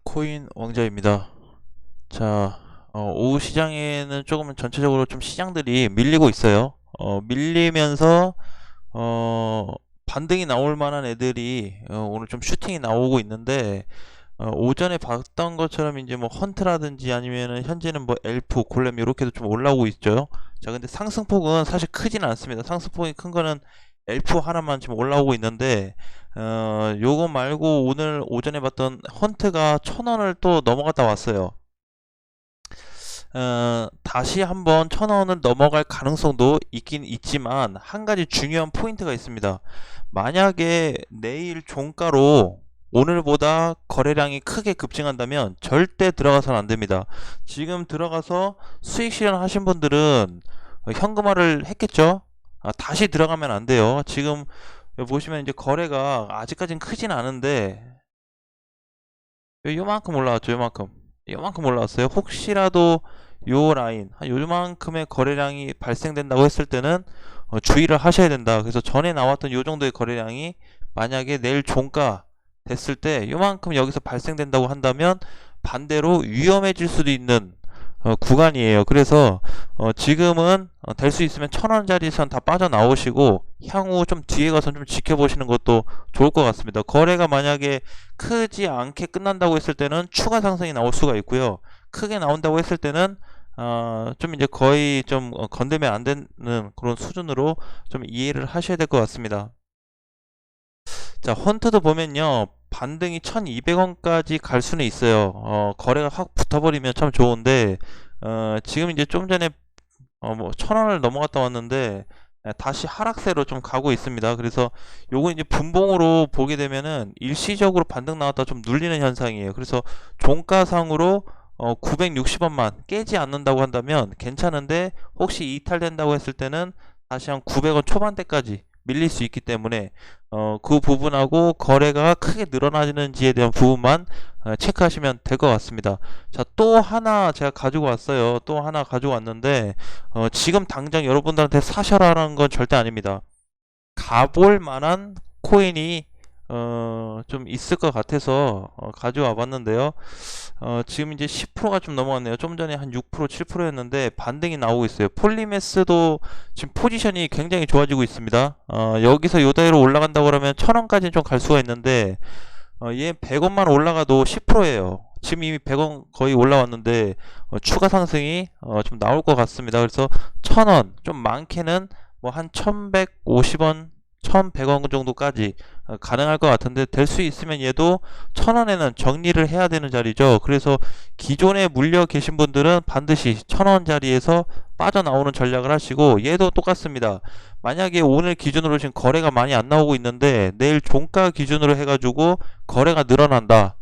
코인 왕자입니다. 자, 오후 시장에는 조금 전체적으로 좀 시장들이 밀리고 있어요. 밀리면서 반등이 나올 만한 애들이 오늘 좀 슈팅이 나오고 있는데, 오전에 봤던 것처럼 이제 뭐 헌트라든지 아니면은 현재는 뭐 엘프, 골렘 이렇게도 좀 올라오고 있죠. 자, 근데 상승폭은 사실 크지는 않습니다. 상승폭이 큰 거는 엘프 하나만 지금 올라오고 있는데, 요거 말고 오늘 오전에 봤던 헌트가 1000원을 또 넘어갔다 왔어요. 다시 한번 1000원을 넘어갈 가능성도 있긴 있지만 한 가지 중요한 포인트가 있습니다. 만약에 내일 종가로 오늘보다 거래량이 크게 급증한다면 절대 들어가서는 안 됩니다. 지금 들어가서 수익 실현하신 분들은 현금화를 했겠죠? 다시 들어가면 안 돼요. 지금 보시면 이제 거래가 아직까지는 크진 않은데 요만큼 올라왔죠. 요만큼 올라왔어요. 혹시라도 요 라인 한 요만큼의 거래량이 발생된다고 했을 때는 주의를 하셔야 된다. 그래서 전에 나왔던 요 정도의 거래량이 만약에 내일 종가 됐을 때 요만큼 여기서 발생된다고 한다면 반대로 위험해질 수도 있는 구간이에요. 그래서 지금은 될 수 있으면 1000원짜리 선 다 빠져나오시고 향후 좀 뒤에 가서 좀 지켜보시는 것도 좋을 것 같습니다. 거래가 만약에 크지 않게 끝난다고 했을 때는 추가 상승이 나올 수가 있고요. 크게 나온다고 했을 때는 좀 이제 거의 좀 건들면 안 되는 그런 수준으로 좀 이해를 하셔야 될 것 같습니다. 자, 헌트도 보면요. 반등이 1200원까지 갈 수는 있어요. 거래가 확 붙어버리면 참 좋은데, 지금 이제 좀 전에, 뭐, 1000원을 넘어갔다 왔는데, 다시 하락세로 좀 가고 있습니다. 그래서 요거 이제 분봉으로 보게 되면은 일시적으로 반등 나왔다 좀 눌리는 현상이에요. 그래서 종가상으로 960원만 깨지 않는다고 한다면 괜찮은데, 혹시 이탈된다고 했을 때는 다시 한 900원 초반대까지 밀릴 수 있기 때문에 그 부분하고 거래가 크게 늘어나는지에 대한 부분만 체크하시면 될 것 같습니다. 자, 또 하나 제가 가지고 왔어요. 또 하나 가지고 왔는데 지금 당장 여러분들한테 사셔라는 건 절대 아닙니다. 가볼 만한 코인이 좀 있을 것 같아서 가져와 봤는데요. 지금 이제 10%가 좀 넘어갔네요. 좀 전에 한 6%, 7%였는데 반등이 나오고 있어요. 폴리메스도 지금 포지션이 굉장히 좋아지고 있습니다. 여기서 요대로 올라간다고 그러면 1000원까지는 좀 갈 수가 있는데 얘 100원만 올라가도 10%예요. 지금 이미 100원 거의 올라왔는데 추가 상승이 좀 나올 것 같습니다. 그래서 1000원, 좀 많게는 뭐 한 1150원 1100원 정도까지 가능할 것 같은데 될 수 있으면 얘도 1000원에는 정리를 해야 되는 자리죠. 그래서 기존에 물려 계신 분들은 반드시 1000원짜리에서 빠져나오는 전략을 하시고 얘도 똑같습니다. 만약에 오늘 기준으로 지금 거래가 많이 안 나오고 있는데 내일 종가 기준으로 해가지고 거래가 늘어난다.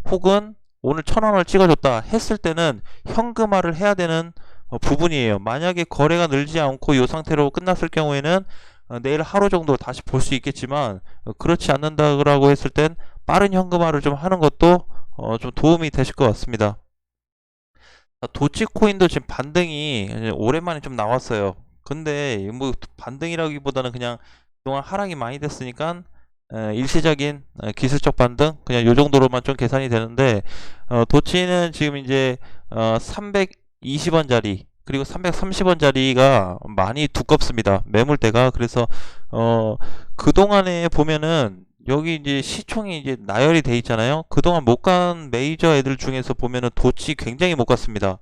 혹은 오늘 1000원을 찍어줬다 했을 때는 현금화를 해야 되는 부분이에요. 만약에 거래가 늘지 않고 이 상태로 끝났을 경우에는 내일 하루 정도 다시 볼 수 있겠지만 그렇지 않는다고 했을 땐 빠른 현금화를 좀 하는 것도 좀 도움이 되실 것 같습니다. 도치코인도 지금 반등이 오랜만에 좀 나왔어요. 근데 뭐 반등이라기보다는 그냥 그동안 하락이 많이 됐으니까 일시적인 기술적 반등 그냥 요 정도로만 좀 계산이 되는데 도치는 지금 이제 320원짜리 그리고 330원짜리가 많이 두껍습니다. 매물대가. 그래서 그동안에 보면은 여기 이제 시총이 이제 나열이 돼 있잖아요. 그동안 못 간 메이저 애들 중에서 보면은 도치 굉장히 못 갔습니다.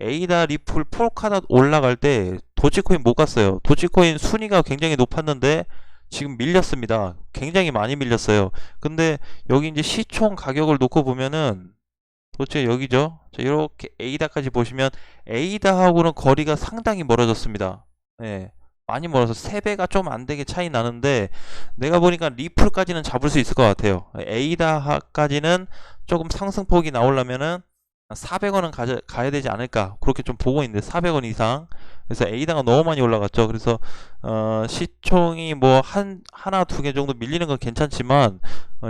에이다, 리플, 폴카닷 올라갈 때 도치코인 못 갔어요. 도치코인 순위가 굉장히 높았는데 지금 밀렸습니다. 굉장히 많이 밀렸어요. 근데 여기 이제 시총 가격을 놓고 보면은 도대체 여기죠. 자, 이렇게 에이다까지 보시면 에이다하고는 거리가 상당히 멀어졌습니다. 예. 많이 멀어서 3배가 좀 안 되게 차이 나는데 내가 보니까 리플까지는 잡을 수 있을 것 같아요. 에이다까지는 조금 상승폭이 나오려면은 400원은 가야 되지 않을까 그렇게 좀 보고 있는데 400원 이상. 그래서 에이다가 너무 많이 올라갔죠. 그래서 시총이 뭐 하나 두 개 정도 밀리는 건 괜찮지만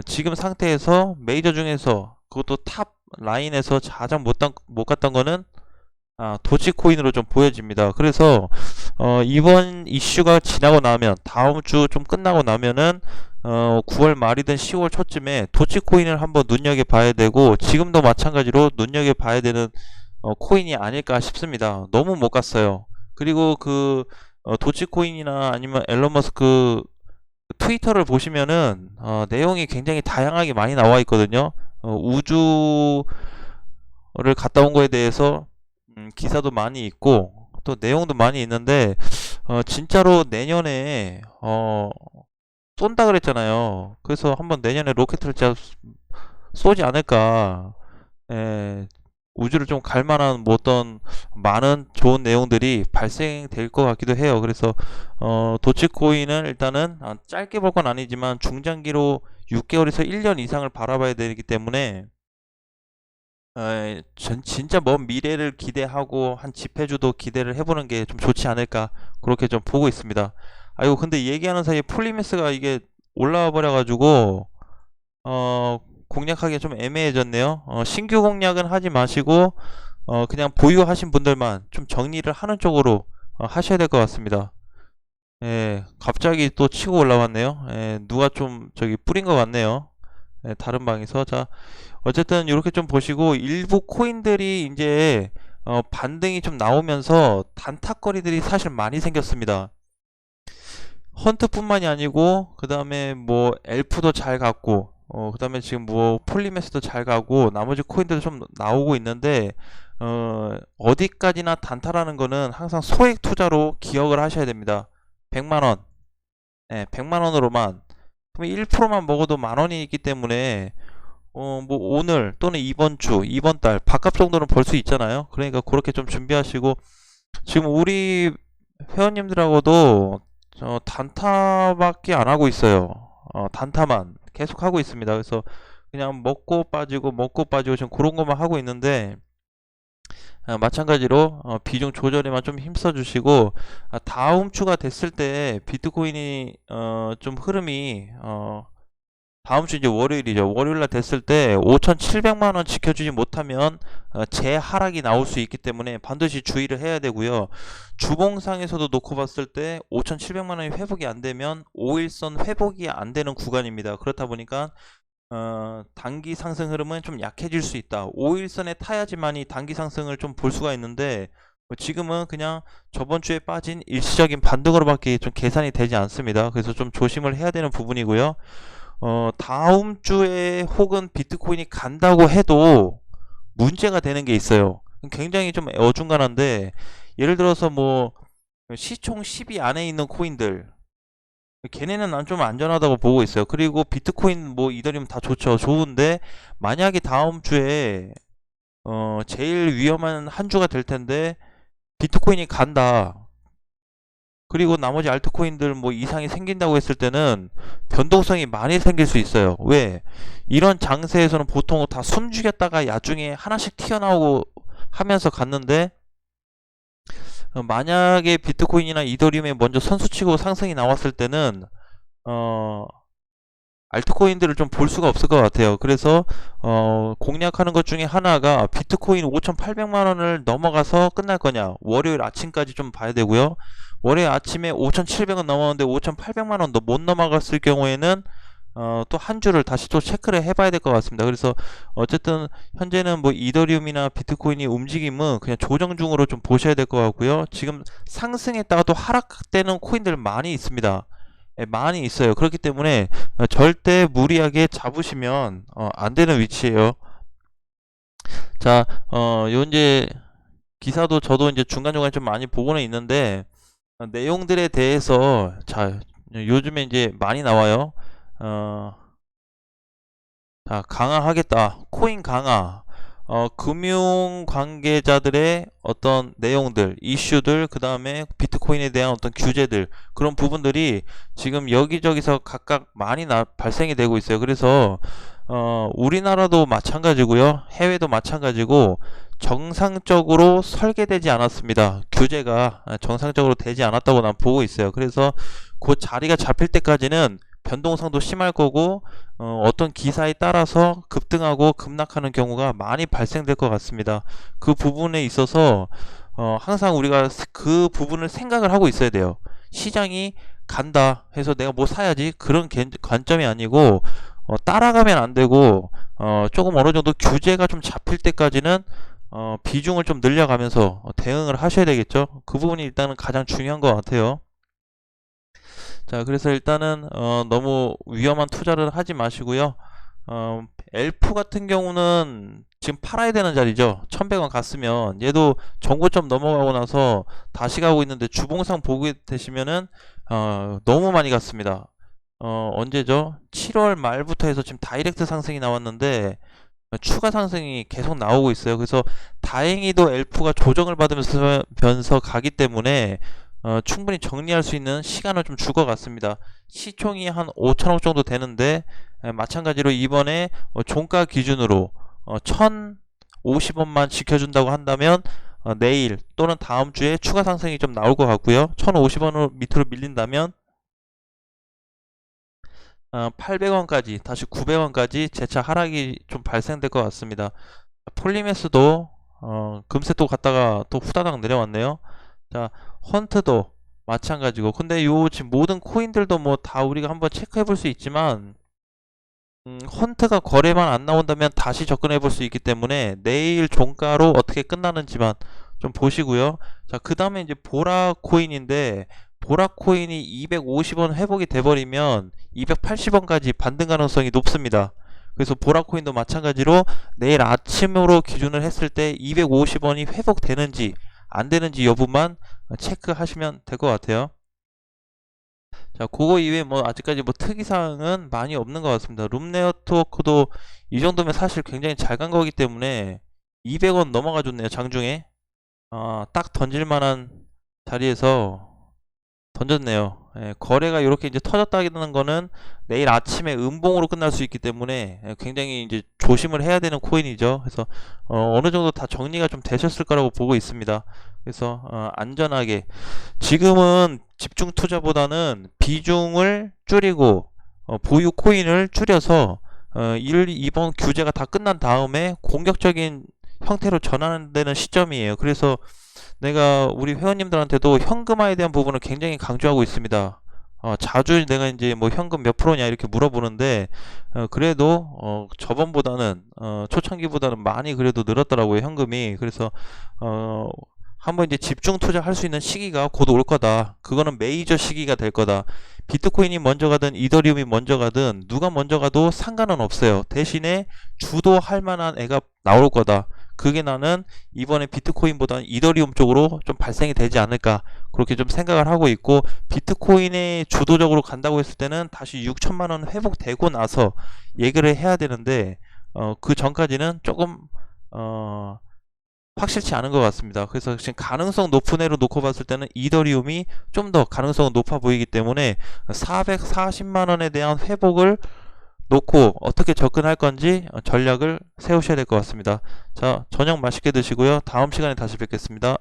지금 상태에서 메이저 중에서 그것도 탑 라인에서 가장 못 갔던 거는 도치코인으로 좀 보여집니다. 그래서 이번 이슈가 지나고 나면 다음 주 좀 끝나고 나면은 9월 말이든 10월 초쯤에 도치코인을 한번 눈여겨봐야 되고, 지금도 마찬가지로 눈여겨봐야 되는 코인이 아닐까 싶습니다. 너무 못 갔어요. 그리고 도치코인이나 아니면 앨런 머스크 트위터를 보시면은 내용이 굉장히 다양하게 많이 나와 있거든요. 우주를 갔다 온 거에 대해서 기사도 많이 있고 또 내용도 많이 있는데, 진짜로 내년에 쏜다 그랬잖아요. 그래서 한번 내년에 로켓을 진짜 쏘지 않을까. 예, 우주를 좀 갈 만한 뭐 어떤 많은 좋은 내용들이 발생될 것 같기도 해요. 그래서 도치코인은 일단은 짧게 볼 건 아니지만 중장기로 6개월에서 1년 이상을 바라봐야 되기 때문에 진짜 먼 미래를 기대하고 한 집회주도 기대를 해보는 게 좀 좋지 않을까, 그렇게 좀 보고 있습니다. 아이고, 근데 얘기하는 사이에 폴리메스가 이게 올라와 버려가지고 공략하기 좀 애매해졌네요. 신규 공략은 하지 마시고 그냥 보유하신 분들만 좀 정리를 하는 쪽으로 하셔야 될 것 같습니다. 예, 갑자기 또 치고 올라왔네요. 예, 누가 좀 저기 뿌린 것 같네요. 예, 다른 방에서. 자, 어쨌든 이렇게 좀 보시고, 일부 코인들이 이제 반등이 좀 나오면서 단타거리들이 사실 많이 생겼습니다. 헌트뿐만이 아니고 그 다음에 뭐 엘프도 잘 갔고, 그 다음에 지금 뭐 폴리메스도 잘 가고 나머지 코인들도 좀 나오고 있는데, 어디까지나 단타라는 거는 항상 소액 투자로 기억을 하셔야 됩니다. 100만원, 예, 100만원으로만, 그럼 1%만 먹어도 만원이 있기 때문에 뭐 오늘 또는 이번 주, 이번 달 밥값 정도는 벌 수 있잖아요. 그러니까 그렇게 좀 준비하시고, 지금 우리 회원님들하고도 단타밖에 안 하고 있어요. 단타만 계속 하고 있습니다. 그래서 그냥 먹고 빠지고 지금 그런 것만 하고 있는데, 마찬가지로 비중 조절에만 좀 힘써 주시고, 다음 주가 됐을 때 비트코인이 좀 흐름이 다음 주 이제 월요일이죠. 월요일날 됐을 때 5,700만 원 지켜주지 못하면 재하락이 나올 수 있기 때문에 반드시 주의를 해야 되고요. 주봉상에서도 놓고 봤을 때 5,700만 원이 회복이 안 되면 5일선 회복이 안 되는 구간입니다. 그렇다 보니까 단기 상승 흐름은 좀 약해질 수 있다. 5일선에 타야지만이 단기 상승을 좀 볼 수가 있는데, 지금은 그냥 저번 주에 빠진 일시적인 반등으로밖에 좀 계산이 되지 않습니다. 그래서 좀 조심을 해야 되는 부분이고요. 다음 주에 혹은 비트코인이 간다고 해도 문제가 되는 게 있어요. 굉장히 좀 어중간한데, 예를 들어서 뭐 시총 10위 안에 있는 코인들, 걔네는 난 좀 안전하다고 보고 있어요. 그리고 비트코인 뭐 이더리움 다 좋죠. 좋은데 만약에 다음 주에 제일 위험한 한 주가 될 텐데 비트코인이 간다. 그리고 나머지 알트코인들 뭐 이상이 생긴다고 했을 때는 변동성이 많이 생길 수 있어요. 왜? 이런 장세에서는 보통 다 숨죽였다가 야중에 하나씩 튀어나오고 하면서 갔는데, 만약에 비트코인이나 이더리움에 먼저 선수치고 상승이 나왔을 때는 알트코인들을 좀 볼 수가 없을 것 같아요. 그래서 공략하는 것 중에 하나가 비트코인 5,800만 원을 넘어가서 끝날 거냐, 월요일 아침까지 좀 봐야 되고요. 월요일 아침에 5,700원 넘었는데 5,800만 원도 못 넘어갔을 경우에는 또 한 주를 다시 또 체크를 해봐야 될 것 같습니다. 그래서 어쨌든 현재는 뭐 이더리움이나 비트코인이 움직임은 그냥 조정 중으로 좀 보셔야 될 것 같고요. 지금 상승했다가 또 하락되는 코인들 많이 있습니다. 예, 많이 있어요. 그렇기 때문에 절대 무리하게 잡으시면 안 되는 위치예요. 자, 요 이제 기사도 저도 이제 중간중간 좀 많이 보고는 있는데, 내용들에 대해서, 자, 요즘에 이제 많이 나와요. 자, 강화하겠다. 코인 강화. 금융 관계자들의 어떤 내용들, 이슈들, 그 다음에 비트코인에 대한 어떤 규제들, 그런 부분들이 지금 여기저기서 각각 많이 발생이 되고 있어요. 그래서 우리나라도 마찬가지고요. 해외도 마찬가지고 정상적으로 설계되지 않았습니다. 규제가 정상적으로 되지 않았다고 난 보고 있어요. 그래서 그 자리가 잡힐 때까지는 변동성도 심할 거고, 어떤 기사에 따라서 급등하고 급락하는 경우가 많이 발생될 것 같습니다. 그 부분에 있어서 항상 우리가 그 부분을 생각을 하고 있어야 돼요. 시장이 간다 해서 내가 뭐 사야지 그런 관점이 아니고 따라가면 안 되고 조금 어느 정도 규제가 좀 잡힐 때까지는 비중을 좀 늘려가면서 대응을 하셔야 되겠죠. 그 부분이 일단은 가장 중요한 것 같아요. 자, 그래서 일단은 너무 위험한 투자를 하지 마시고요. 엘프 같은 경우는 지금 팔아야 되는 자리죠. 1100원 갔으면 얘도 정고점 넘어가고 나서 다시 가고 있는데 주봉상 보게 되시면은 너무 많이 갔습니다. 언제죠? 7월 말부터 해서 지금 다이렉트 상승이 나왔는데 추가 상승이 계속 나오고 있어요. 그래서 다행히도 엘프가 조정을 받으면서 가기 때문에 충분히 정리할 수 있는 시간을 좀 줄 것 같습니다. 시총이 한 5천억 정도 되는데 마찬가지로 이번에 종가 기준으로 1,050원만 지켜준다고 한다면 내일 또는 다음 주에 추가 상승이 좀 나올 것 같고요. 1,050원으로 밑으로 밀린다면 800원까지 다시 900원까지 재차 하락이 좀 발생될 것 같습니다. 폴리메스도 금세 또 갔다가 또 후다닥 내려왔네요. 자, 헌트도 마찬가지고. 근데 요 지금 모든 코인들도 뭐 다 우리가 한번 체크해 볼 수 있지만 헌트가 거래만 안 나온다면 다시 접근해 볼 수 있기 때문에 내일 종가로 어떻게 끝나는지만 좀 보시고요. 자, 그 다음에 이제 보라 코인인데 보라 코인이 250원 회복이 돼버리면 280원까지 반등 가능성이 높습니다. 그래서 보라 코인도 마찬가지로 내일 아침으로 기준을 했을 때 250원이 회복되는지 안 되는지 여부만 체크하시면 될 것 같아요. 자, 그거 이외에 뭐 아직까지 뭐 특이사항은 많이 없는 것 같습니다. 룸네트워크도 이 정도면 사실 굉장히 잘 간 거기 때문에 200원 넘어가 줬네요. 장중에 딱 던질 만한 자리에서 던졌네요. 예, 거래가 이렇게 이제 터졌다는 거는 내일 아침에 음봉으로 끝날 수 있기 때문에 굉장히 이제 조심을 해야 되는 코인이죠. 그래서 어느 정도 다 정리가 좀 되셨을 거라고 보고 있습니다. 그래서 안전하게 지금은 집중 투자보다는 비중을 줄이고 보유 코인을 줄여서 1, 2번 규제가 다 끝난 다음에 공격적인 형태로 전환되는 시점이에요. 그래서 내가 우리 회원님들한테도 현금화에 대한 부분을 굉장히 강조하고 있습니다. 자주 내가 이제 뭐 현금 몇 프로냐 이렇게 물어보는데 그래도 저번보다는 초창기보다는 많이 그래도 늘었더라고요, 현금이. 그래서 한번 이제 집중 투자할 수 있는 시기가 곧 올 거다. 그거는 메이저 시기가 될 거다. 비트코인이 먼저 가든 이더리움이 먼저 가든 누가 먼저 가도 상관은 없어요. 대신에 주도할 만한 애가 나올 거다. 그게 나는 이번에 비트코인보다는 이더리움 쪽으로 좀 발생이 되지 않을까 그렇게 좀 생각을 하고 있고, 비트코인에 주도적으로 간다고 했을 때는 다시 6천만 원 회복되고 나서 얘기를 해야 되는데 그 전까지는 조금 확실치 않은 것 같습니다. 그래서 지금 가능성 높은 애로 놓고 봤을 때는 이더리움이 좀 더 가능성은 높아 보이기 때문에 440만 원에 대한 회복을 놓고 어떻게 접근할 건지 전략을 세우셔야 될 것 같습니다. 자, 저녁 맛있게 드시고요. 다음 시간에 다시 뵙겠습니다.